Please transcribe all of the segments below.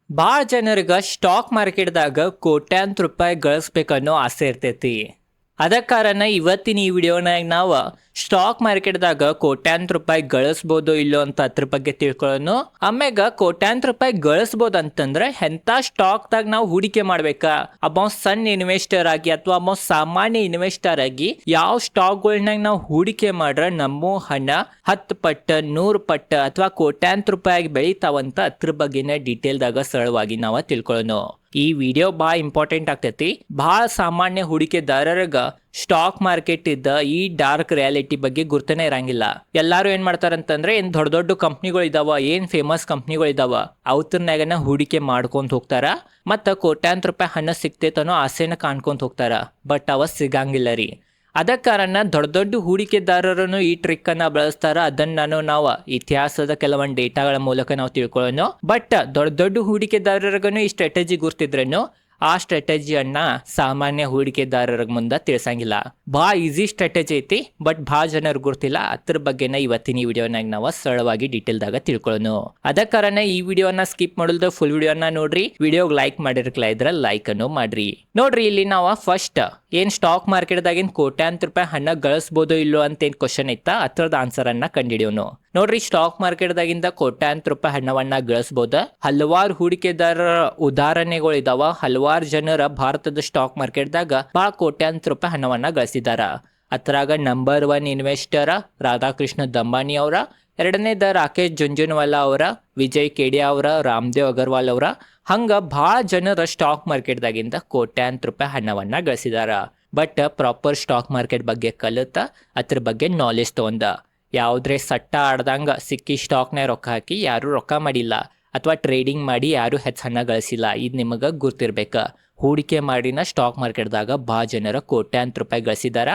ಭಾಳ ಜನರಿಗೆ ಸ್ಟಾಕ್ ಮಾರ್ಕೆಟ್ದಾಗ ಕೋಟ್ಯಾಂತರ ರೂಪಾಯಿ ಗಳಿಸ್ಬೇಕನ್ನೋ ಆಸೆ ಇರ್ತೈತಿ. ಅದ ಕಾರಣ ಇವತ್ತಿನ ಈ ವಿಡಿಯೋನಾಗ ನಾವು ಸ್ಟಾಕ್ ಮಾರ್ಕೆಟ್ದಾಗ ಕೋಟ್ಯಾಂತರ ರೂಪಾಯಿ ಗಳಿಸ್ಬೋದು ಇಲ್ಲೋ ಅಂತ ಅದ್ರ ಬಗ್ಗೆ ತಿಳ್ಕೊಳ್ಳೋಣ. ಆಮ್ಯಾಗ ಕೋಟ್ಯಾಂತರ ರೂಪಾಯಿ ಗಳಿಸ್ಬೋದು ಅಂತಂದ್ರೆ ಎಂಥ ಸ್ಟಾಕ್ದಾಗ ನಾವು ಹೂಡಿಕೆ ಮಾಡ್ಬೇಕಾ, ಒಬ್ಬ ಸಣ್ಣ ಇನ್ವೆಸ್ಟರ್ ಆಗಿ ಅಥವಾ ಒಬ್ಬ ಸಾಮಾನ್ಯ ಇನ್ವೆಸ್ಟರ್ ಆಗಿ ಯಾವ ಸ್ಟಾಕ್ಗಳನ್ನಾಗ ನಾವು ಹೂಡಿಕೆ ಮಾಡ್ರೆ ನಮ್ಮ ಹಣ 10 ಪಟ್ಟು 100 ಪಟ್ಟು ಅಥವಾ ಕೋಟ್ಯಾಂತರ ರೂಪಾಯಿ ಬೆಳಿತಾವಂತ ಅದ್ರ ಬಗ್ಗೆನೇ ಡೀಟೇಲ್ದಾಗ ಸರಳವಾಗಿ ನಾವು ತಿಳ್ಕೊಳ್ಳೋಣ. ಈ ವಿಡಿಯೋ ಭಾಳ ಇಂಪಾರ್ಟೆಂಟ್ ಆಗ್ತೈತಿ. ಭಾಳ ಸಾಮಾನ್ಯ ಹೂಡಿಕೆದಾರರಿಗೆ ಸ್ಟಾಕ್ ಮಾರ್ಕೆಟ್ ಇದ್ದ ಈ ಡಾರ್ಕ್ ರಿಯಾಲಿಟಿ ಬಗ್ಗೆ ಗುರ್ತನೇ ಇರಂಗಿಲ್ಲ. ಎಲ್ಲಾರು ಏನ್ ಮಾಡ್ತಾರಂತಂದ್ರೆ ಏನ್ ದೊಡ್ಡ ದೊಡ್ಡ ಕಂಪ್ನಿಗಳು ಇದಾವ, ಏನ್ ಫೇಮಸ್ ಕಂಪ್ನಿಗಳು ಇದಾವ ಅವತ್ರನ್ಯಾಗನ ಹೂಡಿಕೆ ಮಾಡ್ಕೊಂತ ಹೋಗ್ತಾರ. ಮತ್ತ ಕೋಟ್ಯಾಂತರ ರೂಪಾಯಿ ಹಣ ಸಿಗ್ತೈತನೋ ಆಸೆನ ಕಾಣ್ಕೊಂತ ಹೋಗ್ತಾರ. ಬಟ್ ಅವ ಸಿಗಂಗಿಲ್ಲ ರೀ. ಅದ ಕಾರಣ ದೊಡ್ಡ ದೊಡ್ಡ ಹೂಡಿಕೆದಾರರನ್ನು ಈ ಟ್ರಿಕ್ ಅನ್ನ ಬಳಸ್ತಾರ. ಅದನ್ನ ನಾವು ಇತಿಹಾಸದ ಕೆಲವೊಂದು ಡೇಟಾಗಳ ಮೂಲಕ ನಾವು ತಿಳ್ಕೊಳ್ಳೋಣ. ಬಟ್ ದೊಡ್ಡ ದೊಡ್ಡ ಹೂಡಿಕೆದಾರರಿಗೂ ಈ ಸ್ಟ್ರಾಟಜಿ ಗುರ್ತಿದ್ರೇನು ಆ ಸ್ಟ್ರಾಟಜಿಯನ್ನ ಸಾಮಾನ್ಯ ಹೂಡಿಕೆದಾರರ ಮುಂದೆ ತಿಳಿಸಂಗಿಲ್ಲ. ಭಾಳ ಈಸಿ ಸ್ಟ್ರಾಟಜಿ ಐತಿ, ಬಟ್ ಭಾಳ ಜನರು ಗುರ್ತಿಲ್ಲ. ಅದ್ರ ಬಗ್ಗೆನ ಇವತ್ತಿನ ಈ ವಿಡಿಯೋನಾಗ ನಾವು ಸರಳವಾಗಿ ಡೀಟೇಲ್ದಾಗ ತಿಳ್ಕೊಳ್ಳೋಣ. ಅದ ಕಾರಣ ಈ ವಿಡಿಯೋನ ಸ್ಕಿಪ್ ಮಾಡಲ್ದ ಫುಲ್ ವಿಡಿಯೋನ ನೋಡ್ರಿ. ವಿಡಿಯೋಗೆ ಲೈಕ್ ಮಾಡಿರ್ಕಲ ಇದ್ರ ಲೈಕ್ ಅನ್ನು ಮಾಡ್ರಿ. ನೋಡ್ರಿ, ಇಲ್ಲಿ ನಾವು ಫಸ್ಟ್ ಏನ್ ಸ್ಟಾಕ್ ಮಾರ್ಕೆಟ್ದಾಗಿನ್ ಕೋಟ್ಯಾಂತರ ರೂಪಾಯಿ ಹಣ ಗಳಿಸ್ಬೋದು ಇಲ್ಲೋ ಅಂತ ಏನ್ ಕ್ವಶನ್ ಐತಾ ಅದ್ರದ ಆನ್ಸರ್ ಅನ್ನ ಕಂಡಿಡಿಯೋನು. ನೋಡ್ರಿ, ಸ್ಟಾಕ್ ಮಾರ್ಕೆಟ್ದಾಗಿಂದ ಕೋಟ್ಯಾಂತರ ರೂಪಾಯಿ ಹಣವನ್ನ ಗಳಿಸಬಹುದ. ಹಲವಾರು ಹೂಡಿಕೆದಾರರ ಉದಾಹರಣೆಗಳು ಇದಾವ. ಹಲವಾರು ಜನರ ಭಾರತದ ಸ್ಟಾಕ್ ಮಾರ್ಕೆಟ್ದಾಗ ಬಹಳ ಕೋಟ್ಯಾಂತರ ರೂಪಾಯಿ ಹಣವನ್ನ ಗಳಿಸಿದಾರ. ಅದ್ರಾಗ ನಂಬರ್ 1 ಇನ್ವೆಸ್ಟರ್ ರಾಧಾಕೃಷ್ಣ ದಮಾನಿ ಅವರ, ಎರಡನೇದ ರಾಕೇಶ್ ಜುಂಜುನವಾಲಾ ಅವರ, ವಿಜಯ್ ಕೇಡಿಯಾ ಅವರ, ರಾಮದೇವ್ ಅಗರ್ವಾಲ್ ಅವರ, ಹಂಗ ಬಹಳ ಜನರ ಸ್ಟಾಕ್ ಮಾರ್ಕೆಟ್ದಾಗಿಂದ ಕೋಟ್ಯಾಂತರ ರೂಪಾಯಿ ಹಣವನ್ನ ಗಳಿಸಿದಾರ. ಬಟ್ ಪ್ರಾಪರ್ ಸ್ಟಾಕ್ ಮಾರ್ಕೆಟ್ ಬಗ್ಗೆ ಕಲಿತ ಅದ್ರ ಬಗ್ಗೆ ನಾಲೆಜ್ ತಗೊಂಡ ಯಾವುದ್ರೆ ಸಟ್ಟ ಆಡ್ದಂಗ ಸಿಕ್ಕಿ ಸ್ಟಾಕ್ನ ರೊಕ್ಕ ಹಾಕಿ ಯಾರು ರೊಕ್ಕ ಮಾಡಿಲ್ಲ ಅಥವಾ ಟ್ರೇಡಿಂಗ್ ಮಾಡಿ ಯಾರು ಹೆಚ್ಚು ಹಣ ಗಳಿಸಿಲ್ಲ. ಇದು ನಿಮಗೆ ಗುರ್ತಿರ್ಬೇಕ. ಹೂಡಿಕೆ ಮಾಡಿನ ಸ್ಟಾಕ್ ಮಾರ್ಕೆಟ್ದಾಗ ಭಾಳ ಜನರ ಕೋಟ್ಯಾಂತರ ರೂಪಾಯಿ ಗಳಿಸಿದಾರ.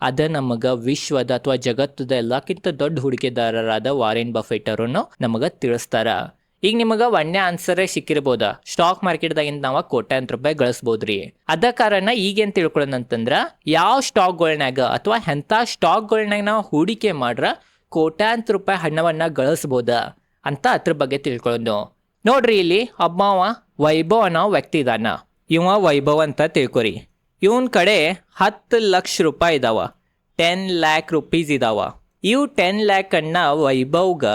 ಅದ ನಮಗ ವಿಶ್ವದ ಅಥವಾ ಜಗತ್ತದ ಎಲ್ಲಕ್ಕಿಂತ ದೊಡ್ಡ ಹೂಡಿಕೆದಾರರಾದ ವಾರೆನ್ ಬಫೆಟ್ ಅವರನ್ನು ನಮಗ ತಿಳಿಸ್ತಾರ. ಈಗ ನಿಮಗ ಒಂದೇ ಆನ್ಸರೇ ಸಿಕ್ಕಿರ್ಬೋದ, ಸ್ಟಾಕ್ ಮಾರ್ಕೆಟ್ದಾಗಿಂದ ನಾವು ಕೋಟ್ಯಾಂತರ ರೂಪಾಯಿ ಗಳಿಸ್ಬೋದ್ರಿ. ಅದ ಕಾರಣ ಈಗೇನ್ ತಿಳ್ಕೊಳ್ಳೋಣಂತಂದ್ರ ಯಾವ ಸ್ಟಾಕ್ಗಳ್ನಾಗ ಅಥವಾ ಎಂಥ ಸ್ಟಾಕ್ಗಳ್ನಾಗ ನಾವು ಹೂಡಿಕೆ ಮಾಡ್ರ ಕೋಟ್ಯಾಂತರ ರೂಪಾಯಿ ಹಣವನ್ನ ಗಳಿಸ್ಬೋದ ಅಂತ ಅದ್ರ ಬಗ್ಗೆ ತಿಳ್ಕೊಳ್ಳೋದು. ನೋಡ್ರಿ, ಇಲ್ಲಿ ಒಬ್ಬವ ವೈಭವ್ ಅನ್ನೋ ವ್ಯಕ್ತಿ ಇದಾನ. ಇವ ವೈಭವ್ ಅಂತ ತಿಳ್ಕೊರಿ. ಇವನ್ ಕಡೆ 10 ಲಕ್ಷ ರೂಪಾಯಿ ಇದಾವ, 10 ಲ್ಯಾಕ್ ರುಪೀಸ್ ಇದಾವ. ಇವು 10 ಲ್ಯಾಕ್ ಅನ್ನ ವೈಭವ್ಗ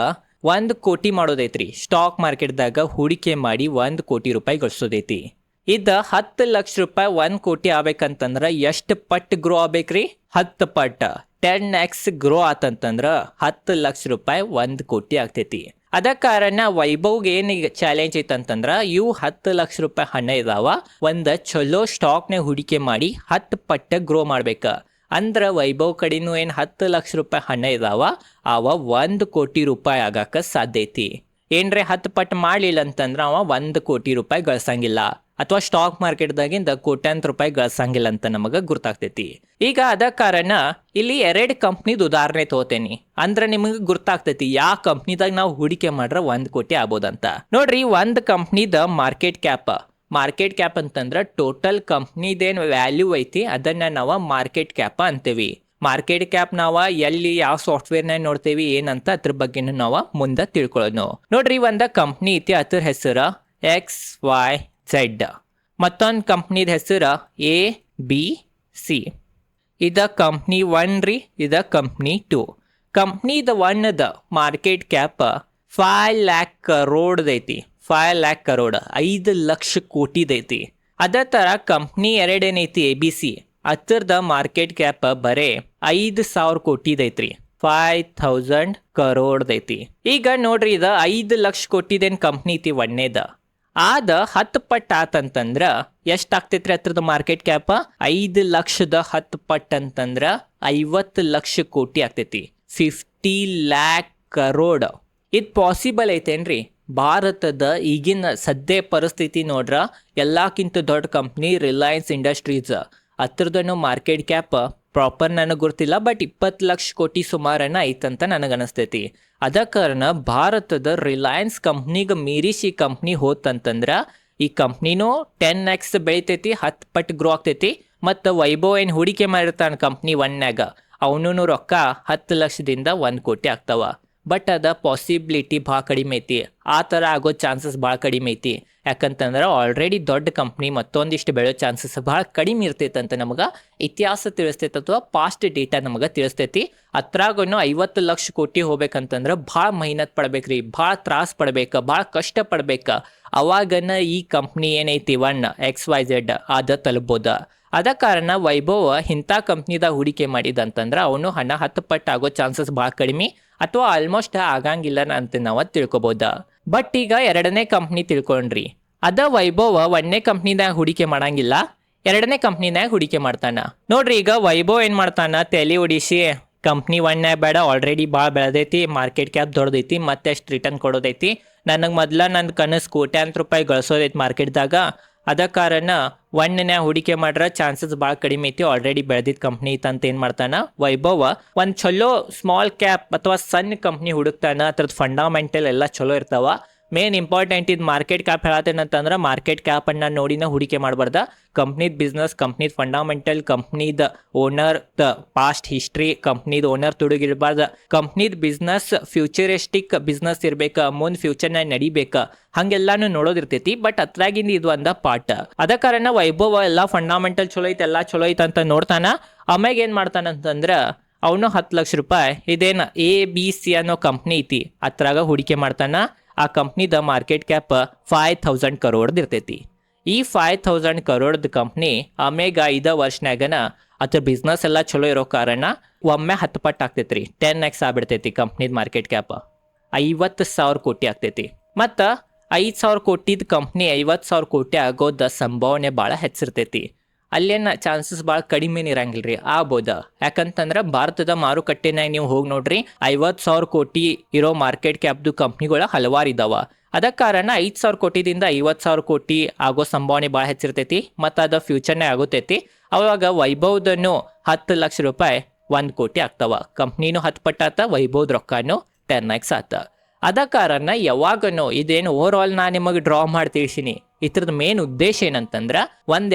1 ಕೋಟಿ ಮಾಡೋದೈತ್ರಿ. ಸ್ಟಾಕ್ ಮಾರ್ಕೆಟ್ದಾಗ ಹೂಡಿಕೆ ಮಾಡಿ 1 ಕೋಟಿ ರೂಪಾಯಿ ಗಳಿಸೋದೈತಿ. ಇದ 10 ಲಕ್ಷ ರೂಪಾಯಿ 1 ಕೋಟಿ ಆಗ್ಬೇಕಂತಂದ್ರ ಎಷ್ಟು ಪಟ್ ಗ್ರೋ ಆಗ್ಬೇಕ್ರಿ? 10 ಪಟ್ 10x ಗ್ರೋ ಆತಂತಂದ್ರ 10 ಲಕ್ಷ ರೂಪಾಯಿ 1 ಕೋಟಿ ಆಗ್ತೈತಿ. ಅದ ಕಾರಣ ವೈಭವ್ಗೆ ಏನ್ ಚಾಲೆಂಜ್ ಐತಂತಂದ್ರ ಇವು 10 ಲಕ್ಷ ರೂಪಾಯಿ ಹಣ ಇದಾವ, ಒಂದ್ ಚಲೋ ಸ್ಟಾಕ್ನ ಹೂಡಿಕೆ ಮಾಡಿ 10 ಪಟ್ಟ ಗ್ರೋ ಮಾಡ್ಬೇಕ. ಅಂದ್ರ ವೈಭವ್ ಕಡೆನೂ ಏನ್ 10 ಲಕ್ಷ ರೂಪಾಯಿ ಹಣ ಇದಾವ, ಅವ 1 ಕೋಟಿ ರೂಪಾಯಿ ಆಗಾಕ ಸಾಧ್ಯ ಐತಿ. ಏನ್ರೆ 10 ಪಟ್ಟು ಮಾಡ್ಲಿಲ್ಲ ಅಂತಂದ್ರ ಅವ 1 ಕೋಟಿ ರೂಪಾಯಿ ಗಳಿಸಂಗಿಲ್ಲ ಅಥವಾ ಸ್ಟಾಕ್ ಮಾರ್ಕೆಟ್ದಾಗಿಂದ ಕೋಟ್ಯಾಂತರ ರೂಪಾಯಿ ಗಳಿಸಂಗಿಲ್ಲ ಅಂತ ನಮಗ ಗುರ್ತಾಗ್ತೈತಿ. ಈಗ ಅದ ಕಾರಣ ಇಲ್ಲಿ 2 ಕಂಪ್ನಿದ ಉದಾಹರಣೆ ತಗೋತೇನಿ. ಅಂದ್ರ ನಿಮಗೆ ಗುರ್ತಾಗ್ತೈತಿ ಯಾವ ಕಂಪ್ನಿದಾಗ ನಾವು ಹೂಡಿಕೆ ಮಾಡ್ರ 1 ಕೋಟಿ ಆಗ್ಬೋದಂತ. ನೋಡ್ರಿ, ಒಂದ್ ಕಂಪ್ನಿದ ಮಾರ್ಕೆಟ್ ಕ್ಯಾಪ್ ಅಂತಂದ್ರ ಟೋಟಲ್ ಕಂಪ್ನಿದೇನ್ ವ್ಯಾಲ್ಯೂ ಐತಿ ಅದನ್ನ ನಾವು ಮಾರ್ಕೆಟ್ ಕ್ಯಾಪ್ ಅಂತೀವಿ. ಮಾರ್ಕೆಟ್ ಕ್ಯಾಪ್ ನಾವ ಎಲ್ಲಿ ಯಾವ ಸಾಫ್ಟ್ವೇರ್ನ ನೋಡ್ತೇವಿ ಏನಂತ ಅದ್ರ ಬಗ್ಗೆ ನಾವು ಮುಂದೆ ತಿಳ್ಕೊಳ್ಳೋಣ. ನೋಡ್ರಿ, ಒಂದ ಕಂಪ್ನಿ ಐತಿ, ಅದ್ರ ಹೆಸರು XYZ. ಮತ್ತೊಂದು ಕಂಪ್ನಿದ ಹೆಸರು ABC. ಇದ ಕಂಪ್ನಿ 1 ರೀ, ಇದ ಕಂಪ್ನಿ 2. ಕಂಪ್ನಿದ 1ದ ಮಾರ್ಕೆಟ್ ಕ್ಯಾಪ್ 5 ಲ್ಯಾಕ್ ಕರೋಡ್ ಐತಿ. 5 ಲ್ಯಾಕ್ ಕರೋಡ್ 5 ಲಕ್ಷ ಕೋಟಿದೈತಿ. ಅದೇ ತರ ಕಂಪ್ನಿ 2 ಏನೈತಿ ABC, ಅದ್ರದ ಮಾರ್ಕೆಟ್ ಕ್ಯಾಪ್ ಬರೇ 5,000 ಕೋಟಿದೈತ್ರಿ. 5,000 ಕರೋಡ್ದೈತಿ. ಈಗ ನೋಡ್ರಿ, ಇದ 5 ಲಕ್ಷ ಕೋಟಿದೇನ್ ಕಂಪ್ನಿ ಐತಿ ಒಂದೇದ, ಆದ 10 ಪಟ್ ಆತಂತಂದ್ರ ಎಷ್ಟಾಗ್ತೈತ್ರಿ ಅದ್ರದ ಮಾರ್ಕೆಟ್ ಕ್ಯಾಪ್? 5 ಲಕ್ಷದ 10 ಪಟ್ ಅಂತಂದ್ರ 50 ಲಕ್ಷ ಕೋಟಿ ಆಗ್ತೈತಿ. 50 ಲ್ಯಾಕ್ ಕರೋಡ್. ಇದು ಪಾಸಿಬಲ್ ಐತೇನ್ರಿ? ಭಾರತದ ಈಗಿನ ಸದ್ಯ ಪರಿಸ್ಥಿತಿ ನೋಡ್ರ ಎಲ್ಲಕ್ಕಿಂತ ದೊಡ್ಡ ಕಂಪ್ನಿ ರಿಲಯನ್ಸ್ ಇಂಡಸ್ಟ್ರೀಸ್. ಅದ್ರದನ್ನು ಮಾರ್ಕೆಟ್ ಕ್ಯಾಪ್ ಪ್ರಾಪರ್ ನನಗೆ ಗೊತ್ತಿಲ್ಲ, ಬಟ್ 20 ಲಕ್ಷ ಕೋಟಿ ಸುಮಾರನ್ನ ಐತಂತ ನನಗನ್ನಿಸ್ತೈತಿ. ಅದ ಕಾರಣ ಭಾರತದ ರಿಲಯನ್ಸ್ ಕಂಪ್ನಿಗೆ ಮೀರಿಸಿ ಕಂಪ್ನಿ ಹೋತಂತಂದ್ರ ಈ ಕಂಪ್ನಿನೂ 10x ಬೆಳಿತೈತಿ, 10 ಪಟ್ ಗ್ರೋ ಆಗ್ತೈತಿ. ಮತ್ತು ವೈಭವ್ ಏನು ಹೂಡಿಕೆ ಮಾಡಿರ್ತಾನೆ ಕಂಪ್ನಿ 1ನ್ಯಾಗ ಅವನು ರೊಕ್ಕ 10 ಲಕ್ಷದಿಂದ 1 ಕೋಟಿ ಆಗ್ತಾವ. ಬಟ್ ಅದ ಪಾಸಿಬಿಲಿಟಿ ಭಾಳ ಕಡಿಮೆ ಐತಿ. ಆ ಥರ ಆಗೋ ಚಾನ್ಸಸ್ ಭಾಳ ಕಡಿಮೆ ಐತಿ. ಯಾಕಂತಂದ್ರೆ ಆಲ್ರೆಡಿ ದೊಡ್ಡ ಕಂಪ್ನಿ ಮತ್ತೊಂದಿಷ್ಟು ಬೆಳೆಯೋ ಚಾನ್ಸಸ್ ಭಾಳ ಕಡಿಮೆ ಇರ್ತೈತೆ ಅಂತ ನಮಗೆ ಇತಿಹಾಸ ತಿಳಿಸ್ತೈತೆ ಅಥವಾ ಪಾಸ್ಟ್ ಡೇಟಾ ನಮಗೆ ತಿಳಿಸ್ತೈತಿ. ಅತ್ರಾಗೂ 50 ಲಕ್ಷ ಕೋಟಿ ಹೋಗ್ಬೇಕಂತಂದ್ರೆ ಭಾಳ ಮೆಹನತ್ ಪಡ್ಬೇಕ್ರಿ, ಭಾಳ ತ್ರಾಸ ಪಡ್ಬೇಕು, ಭಾಳ ಕಷ್ಟ ಪಡ್ಬೇಕು. ಅವಾಗನ ಈ ಕಂಪ್ನಿ ಏನೈತಿ XYZ ಅದ ತಲುಪೋದ. ಅದ ಕಾರಣ ವೈಭವ್ ಇಂಥ ಕಂಪ್ನಿದಾಗ ಹೂಡಿಕೆ ಮಾಡಿದಂತಂದ್ರೆ ಅವನು ಹಣ 10 ಪಟ್ಟು ಆಗೋ ಚಾನ್ಸಸ್ ಭಾಳ ಕಡಿಮೆ ಅಥವಾ ಆಲ್ಮೋಸ್ಟ್ ಆಗಂಗಿಲ್ಲ ಅಂತ ನಾವು ತಿಳ್ಕೊಬೋದ. ಬಟ್ ಈಗ ಎರಡನೇ ಕಂಪ್ನಿ ತಿಳ್ಕೊಂಡ್ರಿ. ಅದ ವೈಭವ್ ಒಂದನೇ ಕಂಪ್ನಿದಾಗ ಹೂಡಿಕೆ ಮಾಡಂಗಿಲ್ಲ, ಎರಡನೇ ಕಂಪ್ನಿನಾಗ ಹೂಡಿಕೆ ಮಾಡ್ತಾನ. ನೋಡ್ರಿ, ಈಗ ವೈಭವ್ ಏನು ಮಾಡ್ತಾನ, ತಲೆ ಹೊಡಿಸಿ ಕಂಪ್ನಿ ಒನ್ನೇ ಬೇಡ, ಆಲ್ರೆಡಿ ಭಾಳ ಬೆಳೆದೈತಿ, ಮಾರ್ಕೆಟ್ ಕ್ಯಾಪ್ ದೊಡ್ಡದೈತಿ, ಮತ್ತೆ ಅಷ್ಟು ರಿಟರ್ನ್ ಕೊಡೋದೈತಿ, ನನಗೆ ಮೊದಲ ನನ್ನ ಕನಸು ಕೋಟ್ಯಾಂತರ ರೂಪಾಯಿ ಗಳಿಸೋದೈತಿ ಮಾರ್ಕೆಟ್ದಾಗ. ಅದ ಕಾರಣ ಒನ್ನೇ ಹೂಡಿಕೆ ಮಾಡ್ರ ಚಾನ್ಸಸ್ ಭಾಳ ಕಡಿಮೆ ಐತಿ, ಆಲ್ರೆಡಿ ಬೆಳೆದಿದ್ದ ಕಂಪ್ನಿ ಐತೆ ಅಂತ ಏನು ಮಾಡ್ತಾನ ವೈಭವ್ ಒಂದು ಚಲೋ ಸ್ಮಾಲ್ ಕ್ಯಾಪ್ ಅಥವಾ ಸಣ್ಣ ಕಂಪ್ನಿ ಹುಡುಕ್ತಾನ. ಅದ್ರದ್ದು ಫಂಡಮೆಂಟಲ್ ಎಲ್ಲ ಚಲೋ ಇರ್ತಾವ. ಮೇನ್ ಇಂಪಾರ್ಟೆಂಟ್ ಇದು ಮಾರ್ಕೆಟ್ ಕ್ಯಾಪ್ ಹೇಳತ್ತೇನಂತಂದ್ರೆ ಮಾರ್ಕೆಟ್ ಕ್ಯಾಪನ್ನು ನೋಡಿನ ಹೂಡಿಕೆ ಮಾಡಬಾರ್ದ. ಕಂಪ್ನಿದ ಬಿಸ್ನೆಸ್, ಕಂಪ್ನಿದ ಫಂಡಮೆಂಟಲ್, ಕಂಪ್ನಿದ ಓನರ್ ಪಾಸ್ಟ್ ಹಿಸ್ಟ್ರಿ, ಕಂಪ್ನಿದ ಓನರ್ ತುಡುಗಿರ್ಬಾರ್ದು. ಕಂಪ್ನಿದ ಬಿಸ್ನೆಸ್ ಫ್ಯೂಚರಿಸ್ಟಿಕ್ ಬಿಸ್ನೆಸ್ ಇರ್ಬೇಕು, ಮುಂದೆ ಫ್ಯೂಚರ್ನಾಗ ನಡಿಬೇಕು, ಹಂಗೆಲ್ಲಾನು ನೋಡೋದಿರ್ತೈತಿ. ಬಟ್ ಅದ್ರಾಗಿಂದ ಇದು ಒಂದ ಪಾರ್ಟ್. ಅದ ಕಾರಣ ವೈಭವ್ ಎಲ್ಲ ಫಂಡಮೆಂಟಲ್ ಚಲೋ ಐತೆ, ಎಲ್ಲ ಚಲೋ ಐತೆ ಅಂತ ನೋಡ್ತಾನ. ಆಮ್ಯಾಗ ಏನು ಮಾಡ್ತಾನಂತಂದ್ರೆ ಅವನು 10 ಲಕ್ಷ ರೂಪಾಯಿ ಇದೇನು ABC ಅನ್ನೋ ಕಂಪ್ನಿ ಐತಿ ಅದ್ರಾಗ ಹೂಡಿಕೆ ಮಾಡ್ತಾನ. ಆ ಕಂಪ್ನಿದ ಮಾರ್ಕೆಟ್ ಕ್ಯಾಪ್ 5000 crore ಇರ್ತೈತಿ. ಈ 5000 crore ಕಂಪ್ನಿ ಆಮೇಗ 5 ವರ್ಷನಾಗನ ಅದ್ರ ಬಿಸ್ನೆಸ್ ಎಲ್ಲ ಚಲೋ ಇರೋ ಕಾರಣ ಒಮ್ಮೆ 10 ಪಟ್ಟು ಆಗ್ತೈತ್ರಿ, 10x ಆಗ್ಬಿಡ್ತೈತಿ. ಕಂಪ್ನಿದ ಮಾರ್ಕೆಟ್ ಕ್ಯಾಪ್ 50,000 ಕೋಟಿ ಆಗ್ತೈತಿ. ಮತ್ತು 5,000 ಕೋಟಿದ ಕಂಪ್ನಿ 50,000 ಕೋಟಿ ಆಗೋದ ಸಂಭಾವನೆ ಭಾಳ ಹೆಚ್ಚಿರ್ತೈತಿ. ಅಲ್ಲೇನ ಚಾನ್ಸಸ್ ಭಾಳ ಕಡಿಮೆನೇ ಇರಂಗಿಲ್ಲ ರೀ, ಆಗ್ಬೋದ. ಯಾಕಂತಂದ್ರೆ ಭಾರತದ ಮಾರುಕಟ್ಟೆನಾಗ ನೀವು ಹೋಗಿ ನೋಡ್ರಿ, 50,000 ಕೋಟಿ ಇರೋ ಮಾರ್ಕೆಟ್ ಕ್ಯಾಪ್ದು ಕಂಪ್ನಿಗಳು ಹಲವಾರು ಇದಾವ. ಅದ ಕಾರಣ 5,000 ಕೋಟಿದಿಂದ 50,000 ಕೋಟಿ ಆಗೋ ಸಂಭಾವನೆ ಭಾಳ ಹೆಚ್ಚಿರ್ತೈತಿ, ಮತ್ತು ಅದು ಫ್ಯೂಚರ್ನೇ ಆಗುತ್ತೈತಿ. ಅವಾಗ ವೈಭವ್ದನ್ನು 10 ಲಕ್ಷ ರೂಪಾಯಿ 1 ಕೋಟಿ ಆಗ್ತಾವ. ಕಂಪ್ನಿನೂ 10 ಪಟ್ಟಾತ, ವೈಭವ್ದ ರೊಕ್ಕನೂ 10x ಆತ. ಅದ ಕಾರಣ ಯಾವಾಗನೂ ಇದೇನು ಓವರ್ ಆಲ್ ನಾ ನಿಮಗೆ ಡ್ರಾ ಮಾಡಿ ತಿಳಿಸೀನಿ. ಇದ್ರದ್ದು ಮೇನ್ ಉದ್ದೇಶ ಏನಂತಂದ್ರೆ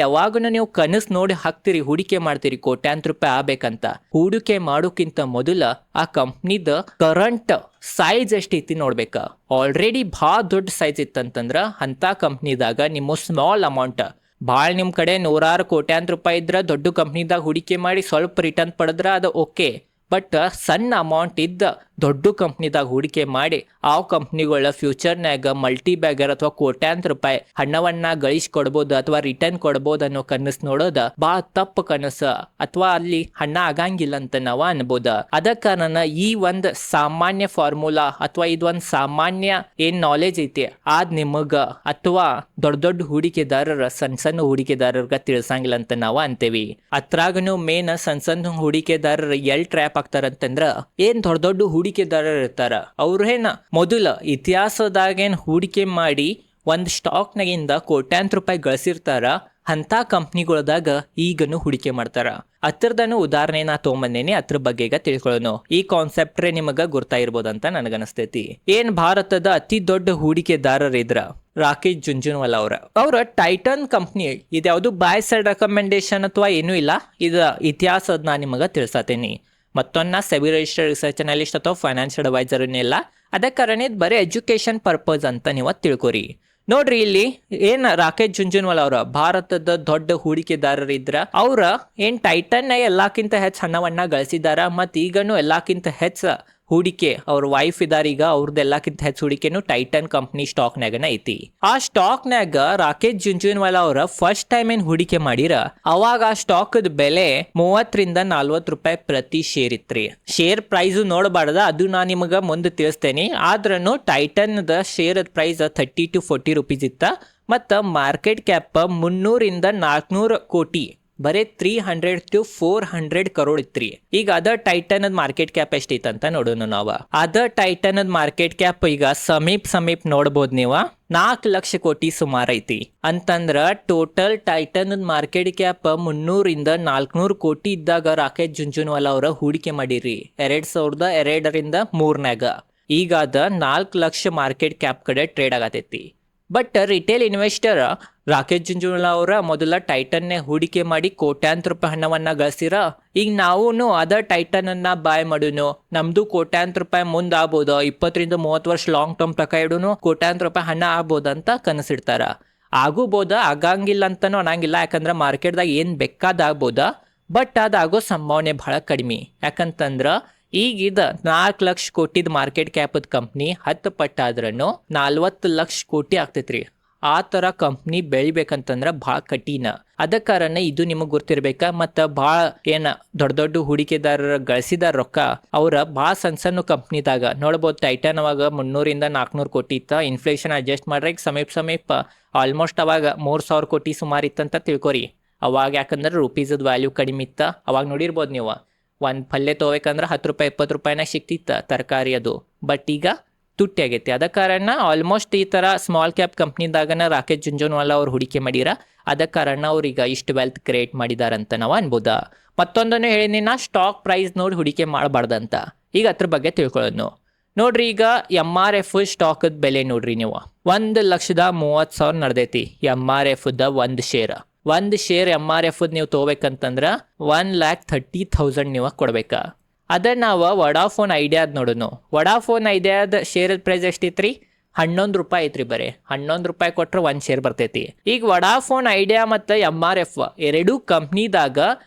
ಯಾವಾಗನೂ ನೀವು ಕನಸು ನೋಡಿ ಹಾಕ್ತಿರಿ, ಹೂಡಿಕೆ ಮಾಡ್ತೀರಿ ಕೋಟ್ಯಾಂತರ ರೂಪಾಯಿ ಆಗ್ಬೇಕಂತ. ಹೂಡಿಕೆ ಮಾಡೋಕ್ಕಿಂತ ಮೊದಲ ಆ ಕಂಪ್ನಿದ ಕರೆಂಟ್ ಸೈಜ್ ಎಷ್ಟೈತಿ ನೋಡ್ಬೇಕ. ಆಲ್ರೆಡಿ ಭಾಳ ದೊಡ್ಡ ಸೈಜ್ ಇತ್ತಂತಂದ್ರೆ ಅಂಥ ಕಂಪ್ನಿದಾಗ ನಿಮ್ಮ ಸ್ಮಾಲ್ ಅಮೌಂಟ್ ಭಾಳ ನಿಮ್ಮ ಕಡೆ 100 ಕೋಟ್ಯಾಂತರ ರೂಪಾಯಿ ಇದ್ರೆ ದೊಡ್ಡ ಕಂಪ್ನಿದಾಗ ಹೂಡಿಕೆ ಮಾಡಿ ಸ್ವಲ್ಪ ರಿಟರ್ನ್ ಪಡೆದ್ರೆ ಅದು ಓಕೆ. ಬಟ್ ಸಣ್ಣ ಅಮೌಂಟ್ ಇದ್ದ ದೊಡ್ಡ ಕಂಪ್ನಿದಾಗ ಹೂಡಿಕೆ ಮಾಡಿ ಆ ಕಂಪ್ನಿಗಳ ಫ್ಯೂಚರ್ನಾಗ ಮಲ್ಟಿ ಬ್ಯಾಗರ್ ಅಥವಾ ಕೋಟ್ಯಾಂತರ ರೂಪಾಯಿ ಹಣವನ್ನ ಗಳಿಸ್ಕೊಡ್ಬೋದು ಅಥವಾ ರಿಟರ್ನ್ ಕೊಡ್ಬೋದು ಅನ್ನೋ ಕನಸು ನೋಡೋದ ಭಾಳ ತಪ್ಪು ಕನಸು, ಅಥವಾ ಅಲ್ಲಿ ಹಣ ಆಗಂಗಿಲ್ಲ ಅಂತ ನಾವು ಅನ್ಬೋದ. ಅದ ಕಾರಣ ಈ ಒಂದು ಸಾಮಾನ್ಯ ಫಾರ್ಮುಲಾ ಅಥವಾ ಇದೊಂದು ಸಾಮಾನ್ಯ ಏನ್ ನಾಲೆಜ್ ಐತಿ ಅದ್ ನಿಮಗ ಅಥವಾ ದೊಡ್ಡ ಹೂಡಿಕೆದಾರರ ಸಣ್ಣ ಹೂಡಿಕೆದಾರರ್ಗ ತಿಳಿಸಂಗಿಲ್ಲ ಅಂತ ನಾವು ಅಂತೇವಿ. ಅತ್ರಾಗನು ಮೇನ್ ಸಣ್ಣ ಹೂಡಿಕೆದಾರರು ಎಲ್ ಟ್ರ್ಯಾಪ್ ಆಗ್ತಾರಂತಂದ್ರ ಏನ್ ದೊಡ್ಡ ಹೂಡಿಕೆದಾರರು ಇರ್ತಾರ, ಅವ್ರೇನ ಮೊದಲ ಇತಿಹಾಸದಾಗೇನ್ ಹೂಡಿಕೆ ಮಾಡಿ ಒಂದು ಸ್ಟಾಕ್ನಾಗಿಂದ ಕೋಟ್ಯಾಂತರ ರೂಪಾಯಿ ಗಳಿಸಿರ್ತಾರ, ಅಂತ ಕಂಪ್ನಿಗಳದಾಗ ಈಗನು ಹೂಡಿಕೆ ಮಾಡ್ತಾರ. ಅತ್ರದನು ಉದಾಹರಣೆ ನಾ ತೊಗೊಂಬಂದೇನಿ, ಅದ್ರ ಬಗ್ಗೆ ಈಗ ತಿಳ್ಕೊಳ್ಳೋಣ. ಈ ಕಾನ್ಸೆಪ್ಟ್ರೇ ನಿಮಗ ಗುರ್ತಾಗಿರ್ಬೋದಂತ ನನಗನ್ಸ್ತೈತಿ. ಏನ್ ಭಾರತದ ಅತಿ ದೊಡ್ಡ ಹೂಡಿಕೆದಾರರಿದ್ರ ರಾಕೇಶ್ ಜುಂಜುನ್ವಾಲಾ ಅವ್ರ ಟೈಟನ್ ಕಂಪ್ನಿ ಇದ್ಯಾವುದು ಬೈ ಸೈಡ್ ರೆಕಮೆಂಡೇಶನ್ ಅಥವಾ ಏನೂ ಇಲ್ಲ, ಇದು ಇತಿಹಾಸದ ನಾ ನಿಮಗ ತಿಳಿಸತೇನಿ. ಮತ್ತೊಂದು ಸೆಬಿ ರಿಜಿಸ್ಟರ್ಡ್ ರಿಸರ್ಚ್ ಅನಲಿಸ್ಟ್ ಅಥವಾ ಫೈನಾನ್ಷಿಯಲ್ ಅಡ್ವೈಸರ್ ಇಲ್ಲ. ಅದ ಕಾರಣ ಇದು ಬರೀ ಎಜುಕೇಶನ್ ಪರ್ಪಸ್ ಅಂತ ನೀವು ತಿಳ್ಕೊರಿ. ನೋಡ್ರಿ, ಇಲ್ಲಿ ಏನ್ ರಾಕೇಶ್ ಜುಂಜುನ್ವಾಲಾ ಅವರ ಭಾರತದ ದೊಡ್ಡ ಹೂಡಿಕೆದಾರರಿದ್ರ ಅವ್ರ ಏನ್ ಟೈಟನ್ ಎಲ್ಲಕ್ಕಿಂತ ಹೆಚ್ಚು ಹಣವನ್ನ ಗಳಿಸಿದಾರ. ಮತ್ ಈಗನು ಎಲ್ಲಕ್ಕಿಂತ ಹೆಚ್ಚು ಹೂಡಿಕೆ ಅವ್ರ ವೈಫ್ ಇದಾರೀಗ, ಅವ್ರದ್ದು ಎಲ್ಲಕ್ಕಿಂತ ಹೆಚ್ಚು ಹೂಡಿಕೆನು ಟೈಟನ್ ಕಂಪ್ನಿ ಸ್ಟಾಕ್ನಾಗನ ಐತಿ. ಆ ಸ್ಟಾಕ್ನಾಗ ರಾಕೇಶ್ ಜುಂಜುನ್ವಾಲಾ ಅವರ ಫಸ್ಟ್ ಟೈಮ್ ಏನ್ ಹೂಡಿಕೆ ಮಾಡಿರ ಅವಾಗ ಆ ಸ್ಟಾಕ್ದ ಬೆಲೆ 30 ರಿಂದ 40 ರೂಪಾಯಿ ಪ್ರತಿ ಶೇರ್ ಇತ್ರಿ. ಶೇರ್ ಪ್ರೈಸ್ ನೋಡಬಾರ್ದ, ಅದು ನಾ ನಿಮಗ ಮುಂದೆ ತಿಳಿಸ್ತೇನೆ. ಆದ್ರೂ Titan the share price 30 to 40 rupees ಇತ್ತ. ಮತ್ತ ಮಾರ್ಕೆಟ್ ಕ್ಯಾಪ್ 300 ರಿಂದ 400 ಕೋಟಿ, ಬರೇ 300 to 400 crore ಇತ್ರಿ. ಈಗ ಅದ ಟೈಟನ್ ಮಾರ್ಕೆಟ್ ಕ್ಯಾಪ್ ಎಷ್ಟೈತೆ ಅಂತ ನೋಡೋಣ ನಾವು. ಅದ ಟೈಟನ್ ಮಾರ್ಕೆಟ್ ಕ್ಯಾಪ್ ಈಗ ಸಮೀಪ್ ನೋಡ್ಬೋದು ನೀವು, 4 ಲಕ್ಷ ಕೋಟಿ ಸುಮಾರು ಐತಿ. ಅಂತಂದ್ರ ಟೋಟಲ್ ಟೈಟನ್ ಮಾರ್ಕೆಟ್ ಕ್ಯಾಪ್ 300 ರಿಂದ 400 ಕೋಟಿ ಇದ್ದಾಗ ರಾಕೇಶ್ ಜುಂಜುನ್ವಾಲಾ ಅವರ ಹೂಡಿಕೆ ಮಾಡಿರಿ 2002 ರಿಂದ 3 ಈಗ ಅದ 4 ಲಕ್ಷ ಮಾರ್ಕೆಟ್ ಕ್ಯಾಪ್ ಕಡೆ ಟ್ರೇಡ್ ಆಗತೈತಿ. ಬಟ್ ರಿಟೇಲ್ ಇನ್ವೆಸ್ಟರ್ ರಾಕೇಶ್ ಜುಂಜುನವಾಲ ಅವರ ಮೊದಲ ಟೈಟನ್ನೇ ಹೂಡಿಕೆ ಮಾಡಿ ಕೋಟ್ಯಾಂತರ ರೂಪಾಯಿ ಹಣವನ್ನ ಗಳಿಸಿರ. ಈಗ ನಾವು ಅದ ಟೈಟನ್ ಅನ್ನ ಬಾಯ್ ಮಾಡುನು, ನಮ್ದು ಕೋಟ್ಯಾಂತರ ರೂಪಾಯಿ ಮುಂದೆ ಆಗ್ಬೋದು, 20-30 ವರ್ಷ ಲಾಂಗ್ ಟರ್ಮ್ ಪ್ರಕಾರ ಇಡೂನು ಕೋಟ್ಯಾಂತರ ರೂಪಾಯಿ ಹಣ ಆಗ್ಬೋದಂತ ಕನಸಿಡ್ತಾರ. ಆಗೂಬೋದ, ಆಗಂಗಿಲ್ಲ ಅಂತಾನು ಅನ್ನಂಗಿಲ್ಲ. ಯಾಕಂದ್ರೆ ಮಾರ್ಕೆಟ್ದಾಗ ಏನ್ ಬೇಕಾದಾಗ್ಬೋದ, ಬಟ್ ಅದಾಗೋ ಸಂಭಾವನೆ ಬಹಳ ಕಡಿಮೆ. ಯಾಕಂತಂದ್ರ ಈಗ ಇದು 4 ಲಕ್ಷ ಕೋಟಿದ ಮಾರ್ಕೆಟ್ ಕ್ಯಾಪದ ಕಂಪ್ನಿ 10 ಪಟ್ಟಾದ್ರೂ 40 ಲಕ್ಷ ಕೋಟಿ ಆಗ್ತೈತ್ರಿ. ಆ ಥರ ಕಂಪ್ನಿ ಬೆಳಿಬೇಕಂತಂದ್ರೆ ಭಾಳ ಕಠಿಣ. ಅದ ಕಾರಣ ಇದು ನಿಮಗೆ ಗೊತ್ತಿರ್ಬೇಕ. ಮತ್ತು ಭಾಳ ದೊಡ್ಡ ದೊಡ್ಡ ಹೂಡಿಕೆದಾರರ ಗಳಿಸಿದಾರ ರೊಕ್ಕ ಅವ್ರ ಭಾಳ ಸಣ್ಣ ಕಂಪ್ನಿದಾಗ ನೋಡ್ಬೋದು. ಟೈಟನ್ ಅವಾಗ 300-400 ಕೋಟಿ ಇತ್ತ. ಇನ್ಫ್ಲೇಷನ್ ಅಡ್ಜಸ್ಟ್ ಮಾಡ್ರೆ ಈಗ ಸಮೀಪ ಆಲ್ಮೋಸ್ಟ್ ಅವಾಗ 3000 ಕೋಟಿ ಸುಮಾರು ಇತ್ತಂತ ತಿಳ್ಕೊರಿ. ಅವಾಗ ಯಾಕಂದ್ರೆ ರುಪೀಸದ ವ್ಯಾಲ್ಯೂ ಕಡಿಮೆ ಇತ್ತ. ಅವಾಗ ನೋಡಿರ್ಬೋದು ನೀವು, ಒಂದು ಪಲ್ಯ ತೊಗೋಬೇಕಂದ್ರೆ 10 ರೂಪಾಯಿ 20 ರೂಪಾಯಿನಾಗ ಸಿಕ್ತಿತ್ತ ತರಕಾರಿ ಅದು. ಬಟ್ ಈಗ ತುಟ್ಟಿ ಆಗೈತಿ. ಅದ ಕಾರಣ ಆಲ್ಮೋಸ್ಟ್ ಈ ಥರ ಸ್ಮಾಲ್ ಕ್ಯಾಪ್ ಕಂಪ್ನಿದಾಗನ ರಾಕೇಶ್ ಜುಂಜುನವಾಲ ಅವ್ರು ಹೂಡಿಕೆ ಮಾಡಿರ. ಅದ ಕಾರಣ ಅವ್ರೀಗ ಇಷ್ಟು ವೆಲ್ತ್ ಕ್ರಿಯೇಟ್ ಮಾಡಿದಾರಂತ ನಾವು ಅನ್ಬೋದ. ಮತ್ತೊಂದನ್ನು ಹೇಳಿನಿ ನಾ, ಸ್ಟಾಕ್ ಪ್ರೈಸ್ ನೋಡಿ ಹೂಡಿಕೆ ಮಾಡಬಾರ್ದಂತ. ಈಗ ಅದ್ರ ಬಗ್ಗೆ ತಿಳ್ಕೊಳ್ಳೋದು ನೋಡ್ರಿ. ಈಗ MRF ಸ್ಟಾಕದ ಬೆಲೆ ನೋಡ್ರಿ ನೀವು, 1,30,000 ನಡೆದೈತಿ. MRF ಒಂದು ಶೇರ್ MRF ನೀವು ತೊಗೋಬೇಕಂತಂದ್ರೆ 1,30,000 ನೀವು ಕೊಡ್ಬೇಕಾ. ಅದ ನಾವು ವಡಾಫೋನ್ ಐಡಿಯಾದ ನೋಡೋನು. ವಡಾಫೋನ್ ಐಡಿಯಾದ ಶೇರದ ಪ್ರೈಸ್ ಎಷ್ಟಿತ್ರಿ? 11 ರೂಪಾಯಿ ಐತ್ರಿ. ಬರೀ 11 ರೂಪಾಯಿ ಕೊಟ್ರೆ 1 ಶೇರ್ ಬರ್ತೈತಿ. ಈಗ ವಡಾಫೋನ್ ಐಡಿಯಾ ಮತ್ತು MRF ಎರಡೂ ಕಂಪ್ನಿದಾಗ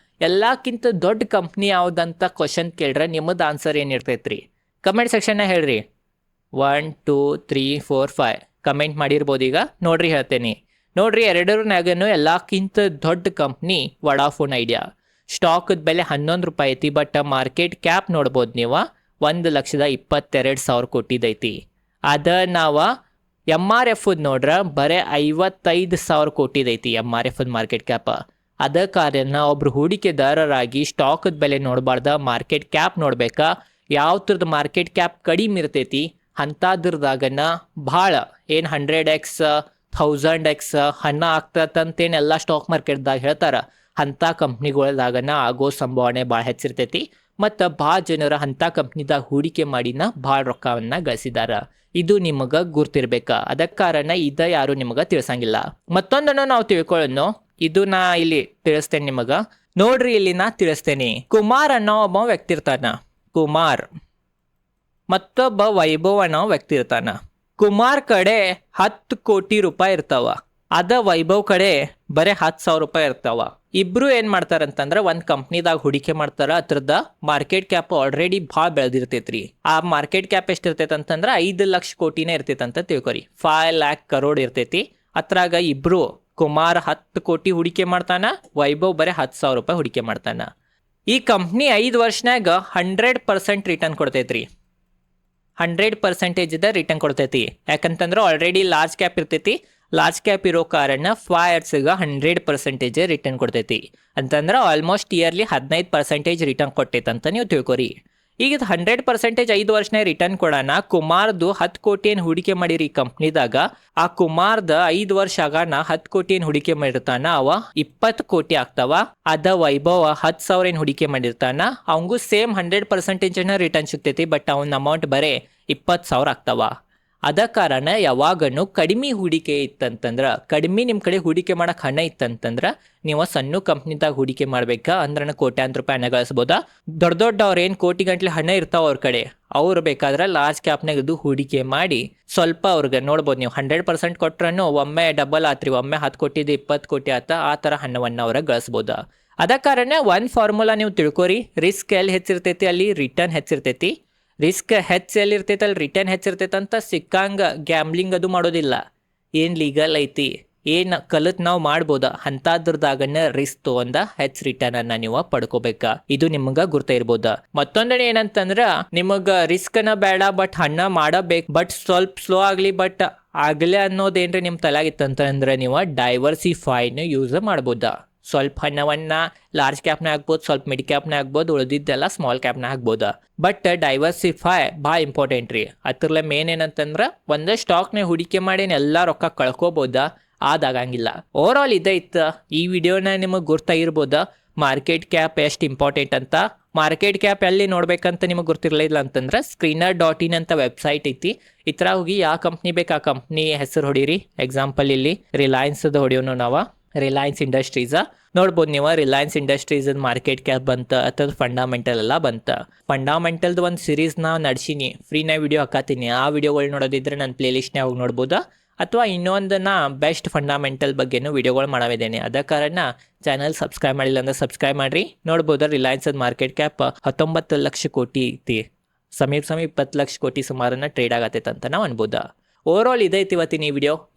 ಎಲ್ಲಕ್ಕಿಂತ ದೊಡ್ಡ ಕಂಪ್ನಿ ಯಾವುದಂತ ಕ್ವಶನ್ ಕೇಳ್ರೆ ನಿಮ್ಮದು ಆನ್ಸರ್ ಏನಿರ್ತೈತ್ರಿ? ಕಮೆಂಟ್ ಸೆಕ್ಷನ್ನ ಹೇಳ್ರಿ. 1 2 3 4 5 ಕಮೆಂಟ್ ಮಾಡಿರ್ಬೋದು. ಈಗ ನೋಡ್ರಿ ಹೇಳ್ತೇನೆ ನೋಡ್ರಿ, ಎರಡರನಾಗನು ಎಲ್ಲಕ್ಕಿಂತ ದೊಡ್ಡ ಕಂಪ್ನಿ ವಡಾಫೋನ್ ಐಡಿಯಾ. ಸ್ಟಾಕದ ಬೆಲೆ 11 ರೂಪಾಯಿ ಐತಿ. ಬಟ್ ಮಾರ್ಕೆಟ್ ಕ್ಯಾಪ್ ನೋಡ್ಬೋದು ನೀವು 1,22,000 ಕೋಟಿದೈತಿ. ಅದ ನಾವು MRF ನೋಡ್ರೆ ಬರೀ 55,000 ಕೋಟಿದೈತಿ MRF ಮಾರ್ಕೆಟ್ ಕ್ಯಾಪ್. ಅದ ಕಾರಣ ಒಬ್ರು ಹೂಡಿಕೆದಾರರಾಗಿ ಸ್ಟಾಕದ ಬೆಲೆ ನೋಡಬಾರ್ದ, ಮಾರ್ಕೆಟ್ ಕ್ಯಾಪ್ ನೋಡ್ಬೇಕಾ. ಯಾವ ಥರದ ಮಾರ್ಕೆಟ್ ಕ್ಯಾಪ್ ಕಡಿಮೆ ಇರ್ತೈತಿ ಅಂಥದ್ರದಾಗನ ಭಾಳ 100x 1000x ಹಣ ಆಗ್ತದಂತೇನು ಎಲ್ಲ ಸ್ಟಾಕ್ ಮಾರ್ಕೆಟ್ದಾಗ ಹೇಳ್ತಾರ. ಅಂಥ ಕಂಪ್ನಿಗಳದಾಗನ ಆಗೋ ಸಂಭಾವನೆ ಭಾಳ ಹೆಚ್ಚಿರ್ತೈತಿ. ಮತ್ತು ಭಾಳ ಜನರು ಅಂಥ ಕಂಪ್ನಿದಾಗ ಹೂಡಿಕೆ ಮಾಡಿನ ಭಾಳ ರೊಕ್ಕವನ್ನ ಗಳಿಸಿದಾರ. ಇದು ನಿಮಗೆ ಗುರ್ತಿರ್ಬೇಕ. ಅದಕ್ಕೆ ಕಾರಣ ಇದ ಯಾರು ನಿಮಗೆ ತಿಳಿಸಂಗಿಲ್ಲ. ಮತ್ತೊಂದನ್ನು ನಾವು ತಿಳ್ಕೊಳ್ಳೋಣ. ಇದು ನಾ ಇಲ್ಲಿ ತಿಳಿಸ್ತೇನೆ ನಿಮಗೆ. ನೋಡ್ರಿ, ಇಲ್ಲಿ ನಾ ತಿಳಿಸ್ತೇನೆ. ಕುಮಾರ್ ಅನ್ನೋ ಒಬ್ಬ ವ್ಯಕ್ತಿ ಇರ್ತಾನ. ಕುಮಾರ್ ಮತ್ತೊಬ್ಬ ವೈಭವ್ ಅನ್ನೋ ವ್ಯಕ್ತಿ ಇರ್ತಾನ. ಕುಮಾರ್ ಕಡೆ 10 ಕೋಟಿ ರೂಪಾಯಿ ಇರ್ತಾವ. ಅದ ವೈಭವ್ ಕಡೆ ಬರೀ 10,000 ರೂಪಾಯಿ ಇರ್ತಾವ. ಇಬ್ರು ಏನ್ ಮಾಡ್ತಾರಂತಂದ್ರ ಒಂದ್ ಕಂಪ್ನಿದಾಗ ಹೂಡಿಕೆ ಮಾಡ್ತಾರ. ಅದ್ರದ ಮಾರ್ಕೆಟ್ ಕ್ಯಾಪ್ ಆಲ್ರೆಡಿ ಭಾಳ ಬೆಳೆದಿರ್ತೈತ್ರಿ. ಆ ಮಾರ್ಕೆಟ್ ಕ್ಯಾಪ್ ಎಷ್ಟಿರ್ತೈತೆ ಅಂತಂದ್ರ 5 ಲಕ್ಷ ಕೋಟಿನೇ ಇರ್ತೈತಂತ ತಿಳ್ಕೊರಿ. 5 lakh crore ಇರ್ತೈತಿ. ಅತ್ರಾಗ ಇಬ್ರು, ಕುಮಾರ್ 10 ಕೋಟಿ ಹೂಡಿಕೆ ಮಾಡ್ತಾನ, ವೈಭವ್ ಬರೀ 10,000 ರೂಪಾಯಿ ಹೂಡಿಕೆ ಮಾಡ್ತಾನ. ಈ ಕಂಪ್ನಿ 5 ವರ್ಷನಾಗ 100% ರಿಟರ್ನ್ ಕೊಡ್ತೈತ್ರಿ. 100% ರಿಟರ್ನ್ ಕೊಡ್ತೈತಿ. ಯಾಕಂತಂದ್ರೆ ಆಲ್ರೆಡಿ ಲಾರ್ಜ್ ಕ್ಯಾಪ್ ಇರ್ತೈತಿ. ಲಾರ್ಜ್ ಕ್ಯಾಪ್ ಇರೋ ಕಾರಣ 5 yearsಗೆ 100% ರಿಟರ್ನ್ ಕೊಡ್ತೈತಿ. ಅಂತಂದ್ರೆ ಆಲ್ಮೋಸ್ಟ್ ಇಯರ್ಲಿ 15% ರಿಟರ್ನ್ ಕೊಟ್ಟೈತಂತ ನೀವು ತಿಳ್ಕೊರಿ. ಈಗ 100% 5 ವರ್ಷನೇ ರಿಟರ್ನ್ ಕೊಡೋಣ. ಕುಮಾರ್ದು 10 ಕೋಟಿ ಏನು ಹೂಡಿಕೆ ಮಾಡಿರಿ ಈ ಕಂಪ್ನಿದಾಗ. ಆ ಕುಮಾರ್ದ 5 ವರ್ಷ ಆಗಾನ 10 ಕೋಟಿ ಏನು ಹೂಡಿಕೆ ಮಾಡಿರ್ತಾನ ಅವ 20 ಕೋಟಿ ಆಗ್ತಾವ. ಅದ ವೈಭವ 10,000 ಏನು ಹೂಡಿಕೆ ಮಾಡಿರ್ತಾನ ಅವಂಗೂ ಸೇಮ್ 100% ರಿಟರ್ನ್ ಸಿಗ್ತೈತಿ. ಬಟ್ ಅವನ ಅಮೌಂಟ್ ಬರೇ 20,000 ಆಗ್ತಾವ. ಅದ ಕಾರಣ ಯಾವಾಗನು ಕಡಿಮೆ ಹೂಡಿಕೆ ಇತ್ತಂತಂದ್ರೆ, ಕಡಿಮೆ ನಿಮ್ಮ ಕಡೆ ಹೂಡಿಕೆ ಮಾಡಕ್ಕೆ ಹಣ ಇತ್ತಂತಂದ್ರೆ ನೀವು ಸಣ್ಣ ಕಂಪ್ನಿದಾಗ ಹೂಡಿಕೆ ಮಾಡ್ಬೇಕಾ. ಅಂದ್ರೆ ಕೋಟ್ಯಾಂತರ ರೂಪಾಯಿ ಹಣ ಗಳಿಸ್ಬೋದಾ. ದೊಡ್ಡವ್ರು ಏನು ಕೋಟಿ ಗಂಟ್ಲೆ ಹಣ ಇರ್ತಾವ ಅವ್ರ ಕಡೆ, ಅವ್ರು ಬೇಕಾದ್ರೆ ಲಾರ್ಜ್ ಕ್ಯಾಪ್ನಾಗ ಇದು ಹೂಡಿಕೆ ಮಾಡಿ ಸ್ವಲ್ಪ ಅವ್ರಿಗೆ ನೋಡ್ಬೋದು ನೀವು. 100% ಕೊಟ್ರೂ ಒಮ್ಮೆ ಡಬಲ್ ಆತ್ರಿ. ಒಮ್ಮೆ 10 ಕೋಟಿದು 20 ಕೋಟಿ ಆತ. ಆ ಥರ ಹಣವನ್ನು ಅವ್ರಿಗೆ ಗಳಿಸ್ಬೋದ. ಅದ ಕಾರಣ ಒಂದು ಫಾರ್ಮುಲಾ ನೀವು ತಿಳ್ಕೊರಿ. ರಿಸ್ಕ್ ಎಲ್ಲಿ ಹೆಚ್ಚಿರ್ತೈತಿ ಅಲ್ಲಿ ರಿಟರ್ನ್ ಹೆಚ್ಚಿರ್ತೈತಿ. ರಿಸ್ಕ್ ಎಲ್ಲಿರ್ತೈತೆ ಅಲ್ಲಿ ರಿಟರ್ನ್ ಹೆಚ್ಚಿರ್ತೈತೆ ಅಂತ ಸಿಕ್ಕಂಗೆ ಗ್ಯಾಮ್ಲಿಂಗ್ ಅದು ಮಾಡೋದಿಲ್ಲ. ಏನು ಲೀಗಲ್ ಐತಿ, ಏನು ಕಲಿತು ನಾವು ಮಾಡ್ಬೋದ ಅಂಥದ್ರದಾಗನ್ನ ರಿಸ್ಕ್ ತೊಗೊಂಡ ರಿಟರ್ನನ್ನು ನೀವು ಪಡ್ಕೋಬೇಕಾ. ಇದು ನಿಮ್ಗೆ ಗುರ್ತ ಇರ್ಬೋದ. ಮತ್ತೊಂದನೇ ಏನಂತಂದ್ರೆ, ನಿಮಗೆ ರಿಸ್ಕನ್ನ ಬೇಡ ಬಟ್ ಹಣ ಮಾಡಬೇಕು, ಬಟ್ ಸ್ವಲ್ಪ ಸ್ಲೋ ಆಗಲಿ ಬಟ್ ಆಗಲೇ ಅನ್ನೋದೇನ್ರಿ ನಿಮ್ಮ ತಲೆಯಾಗಿತ್ತಂತಂದ್ರೆ ನೀವು ಡೈವರ್ಸಿಫೈನ ಯೂಸ್ ಮಾಡ್ಬೋದ. ಸ್ವಲ್ಪ ಹಣವನ್ನ ಲಾರ್ಜ್ ಕ್ಯಾಪ್ನ ಹಾಕ್ಬೋದು, ಸ್ವಲ್ಪ ಮಿಡ್ ಕ್ಯಾಪ್ನ ಹಾಕ್ಬೋದು, ಉಳಿದಿದ್ದೆಲ್ಲ ಸ್ಮಾಲ್ ಕ್ಯಾಪ್ನ ಹಾಕ್ಬೋದ. ಬಟ್ ಡೈವರ್ಸಿಫೈ ಭಾಳ ಇಂಪಾರ್ಟೆಂಟ್ ರೀ. ಅದ್ರಲ್ಲ ಮೇನ್ ಏನಂತಂದ್ರೆ ಒಂದೇ ಸ್ಟಾಕ್ನ ಹೂಡಿಕೆ ಮಾಡಿ ಎಲ್ಲ ರೊಕ್ಕ ಕಳ್ಕೊಬೋದ, ಅದಾಗಂಗಿಲ್ಲ. ಓವರ್ ಆಲ್ ಇದೇ ಇತ್ತು. ಈ ವಿಡಿಯೋನ ನಿಮಗೆ ಗುರ್ತಾಗಿರ್ಬೋದ ಮಾರ್ಕೆಟ್ ಕ್ಯಾಪ್ ಎಷ್ಟು ಇಂಪಾರ್ಟೆಂಟ್ ಅಂತ. ಮಾರ್ಕೆಟ್ ಕ್ಯಾಪ್ ಎಲ್ಲಿ ನೋಡ್ಬೇಕಂತ ನಿಮಗೆ ಗೊತ್ತಿರಲಿಲ್ಲ ಅಂತಂದ್ರೆ screener.in ಅಂತ ವೆಬ್ಸೈಟ್ ಐತಿ. ಈ ಥರ ಹೋಗಿ ಯಾವ ಕಂಪ್ನಿ ಬೇಕು ಆ ಕಂಪ್ನಿ ಹೆಸರು ಹೊಡೀರಿ. ಎಕ್ಸಾಂಪಲ್ ಇಲ್ಲಿ ರಿಲಯನ್ಸ್ದು ಹೊಡಿಯೋನು ನಾವು, ರಿಲಯನ್ಸ್ ಇಂಡಸ್ಟ್ರೀಸ ನೋಡ್ಬೋದು ನೀವು. ರಿಲಯನ್ಸ್ ಇಂಡಸ್ಟ್ರೀಸ್ ಮಾರ್ಕೆಟ್ ಕ್ಯಾಪ್ ಬಂತ ಅಥವಾ ಫಂಡಮೆಂಟಲ್ ಎಲ್ಲ ಬಂತ. ಫಂಡಮೆಂಟಲ್ದು ಒಂದು ಸೀರೀಸ್ ನಾ ನಡ್ಸೀನಿ, ಫ್ರೀನ ವಿಡಿಯೋ ಹಾಕತ್ತೀನಿ. ಆ ವಿಡಿಯೋಗಳು ನೋಡೋದಿದ್ರೆ ನನ್ನ ಪ್ಲೇಲಿಸ್ಟ್ನೇ ಹೋಗಿ ನೋಡ್ಬೋದಾ. ಅಥವಾ ಇನ್ನೊಂದನ್ನ ಬೆಸ್ಟ್ ಫಂಡಮೆಂಟಲ್ ಬಗ್ಗೆನೂ ವಿಡಿಯೋಗಳು ಮಾಡವಿದ್ದೇನೆ. ಅದ ಕಾರಣ ಚಾನಲ್ ಸಬ್ಸ್ಕ್ರೈಬ್ ಮಾಡಿಲ್ಲ ಅಂದ್ರೆ ಸಬ್ಸ್ಕ್ರೈಬ್ ಮಾಡಿರಿ. ನೋಡ್ಬೋದು ರಿಲಯನ್ಸ್ ಮಾರ್ಕೆಟ್ ಕ್ಯಾಪ್ 19 ಲಕ್ಷ ಕೋಟಿ ಐತಿ. ಸಮೀಪ 20 ಲಕ್ಷ ಕೋಟಿ ಸುಮಾರನ್ನ ಟ್ರೇಡ್ ಆಗತ್ತೈತೆ ಅಂತ ನಾವು ಅನ್ಬೋದಾ. ಓವರಾಲ್ ಇದೈತಿ ಇವತ್ತಿನ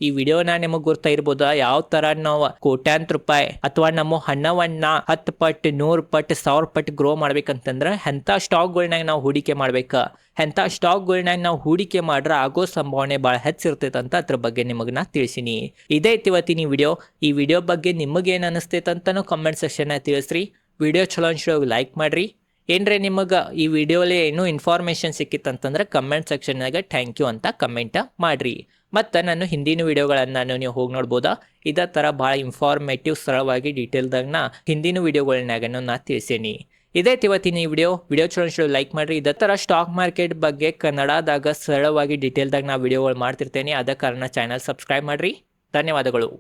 ಈ ವಿಡಿಯೋನ ನಿಮಗೆ ಗೊತ್ತಾ ಇರ್ಬೋದಾ ಯಾವ ಥರ ನಾವು ಕೋಟ್ಯಾಂತರ ರೂಪಾಯಿ ಅಥವಾ ನಮ್ಮ ಹಣವನ್ನ 10 ಪಟ್ಟು 100 ಪಟ್ಟು 1000 ಪಟ್ಟು ಗ್ರೋ ಮಾಡ್ಬೇಕಂತಂದ್ರೆ ಎಂಥ ಸ್ಟಾಕ್ಗಳ್ನಾಗ ನಾವು ಹೂಡಿಕೆ ಮಾಡ್ಬೇಕು, ಎಂಥ ಸ್ಟಾಕ್ಗಳ್ನಾಗ ನಾವು ಹೂಡಿಕೆ ಮಾಡ್ರೆ ಆಗೋ ಸಂಭಾವನೆ ಭಾಳ ಹೆಚ್ಚಿರ್ತೈತೆ ಅಂತ ಅದ್ರ ಬಗ್ಗೆ ನಿಮಗೆ ನಾ ತಿಳಿಸೀನಿ. ಇದೈತಿ ಇವತ್ತಿನ ಈ ವಿಡಿಯೋ ಬಗ್ಗೆ ನಿಮಗೇನು ಅನಿಸ್ತೈತೆ ಅಂತನೂ ಕಮೆಂಟ್ ಸೆಕ್ಷನ್ನಾಗ ತಿಳಿಸ್ರಿ. ವಿಡಿಯೋ ಚಲೋ ಅನ್ಸಿರೋ ಲೈಕ್ ಮಾಡಿರಿ. ಏನ್ರೆ ನಿಮಗೆ ಈ ವಿಡಿಯೋಲಿ ಏನೂ ಇನ್ಫಾರ್ಮೇಷನ್ ಸಿಕ್ಕಿತ್ತಂತಂದ್ರೆ ಕಮೆಂಟ್ ಸೆಕ್ಷನ್ನಾಗ ಥ್ಯಾಂಕ್ ಯು ಅಂತ ಕಮೆಂಟ್ ಮಾಡಿರಿ. ಮತ್ತು ನಾನು ಹಿಂದಿನ ವಿಡಿಯೋಗಳನ್ನು ನೀವು ಹೋಗಿ ನೋಡ್ಬೋದಾ. ಇದೇ ಥರ ಭಾಳ ಇನ್ಫಾರ್ಮೇಟಿವ್ ಸರಳವಾಗಿ ಡೀಟೇಲ್ದಾಗ ನಾ ಹಿಂದಿನ ವಿಡಿಯೋಗಳನ್ನಾಗನು ನಾ ತಿಳಿಸೀನಿ. ಇದೈತಿ ಇವತ್ತಿನ ವಿಡಿಯೋ ಚಲೋ ಲೈಕ್ ಮಾಡಿರಿ. ಇದೇ ಥರ ಸ್ಟಾಕ್ ಮಾರ್ಕೆಟ್ ಬಗ್ಗೆ ಕನ್ನಡದಾಗ ಸರಳವಾಗಿ ಡೀಟೇಲ್ದಾಗ ನಾ ವಿಡಿಯೋಗಳು ಮಾಡ್ತಿರ್ತೇನೆ. ಅದ ಕಾರಣ ಚಾನಲ್ ಸಬ್ಸ್ಕ್ರೈಬ್ ಮಾಡಿರಿ. ಧನ್ಯವಾದಗಳು.